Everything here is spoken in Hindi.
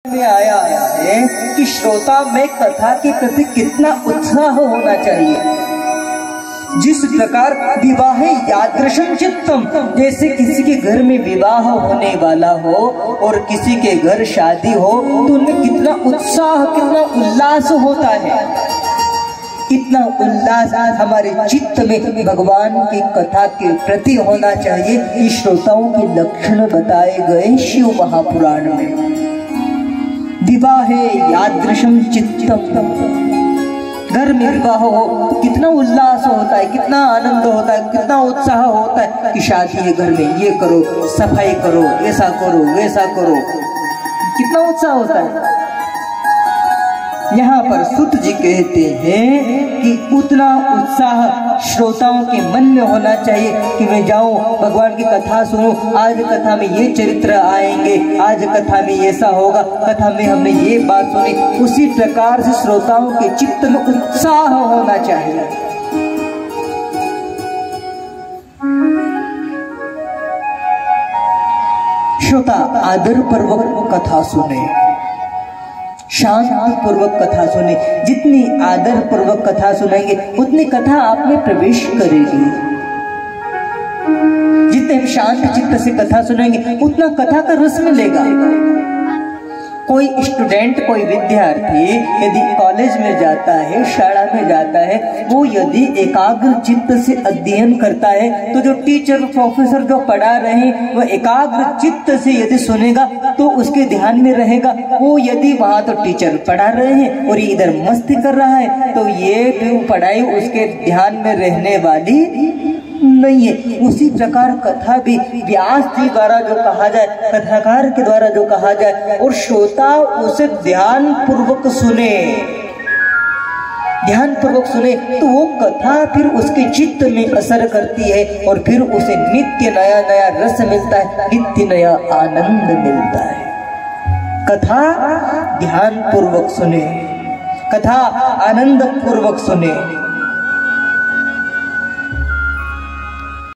में आया है कि श्रोता में कथा के प्रति कितना उत्साह होना चाहिए। जिस प्रकार विवाह यादृशं चित्तम, जैसे किसी के घर में विवाह होने वाला हो और किसी के घर शादी हो तो उनमें कितना उत्साह, कितना उल्लास होता है। कितना उल्लास हमारे चित्त में भगवान की कथा के प्रति होना चाहिए। ये श्रोताओं के लक्षण बताए गए शिव महापुराण में। विवाहे यादृशं चित्तम, घर में विवाह हो तो कितना उल्लास होता है, कितना आनंद होता है, कितना उत्साह होता है कि शादी है, घर में ये करो, सफाई करो, ऐसा करो, वैसा करो, कितना उत्साह होता है। यहाँ पर सूत जी कहते हैं कि उतना उत्साह श्रोताओं के मन में होना चाहिए कि मैं जाऊं, भगवान की कथा सुनूं, आज कथा में ये चरित्र आएंगे, आज कथा में ऐसा होगा, कथा में हमने ये बात सुनी। उसी प्रकार से श्रोताओं के चित्त में उत्साह होना चाहिए। श्रोता आदर पूर्वक कथा सुने, शांति पूर्वक कथा सुने। जितनी आदर पूर्वक कथा सुनेंगे उतनी कथा आप में प्रवेश करेगी। जितने शांत चित्त से कथा सुनेंगे उतना कथा का रस मिलेगा। कोई स्टूडेंट, कोई विद्यार्थी यदि कॉलेज में जाता है, शाला में जाता है, वो यदि एकाग्र चित्त से अध्ययन करता है तो जो टीचर, प्रोफेसर जो पढ़ा रहे हैं वो एकाग्र चित्त से यदि सुनेगा तो उसके ध्यान में रहेगा। वो यदि वहां तो टीचर पढ़ा रहे हैं और ये इधर मस्ती कर रहा है तो ये पढ़ाई उसके ध्यान में रहने वाली नहीं है। उसी प्रकार कथा भी व्यास जी द्वारा जो कहा जाए, कथाकार के द्वारा जो कहा जाए और श्रोता उसे ध्यान पूर्वक सुने, ध्यान पूर्वक सुने तो वो कथा फिर उसके चित्त में असर करती है और फिर उसे नित्य नया नया रस मिलता है, नित्य नया आनंद मिलता है। कथा ध्यान पूर्वक सुने, कथा आनंद पूर्वक सुने।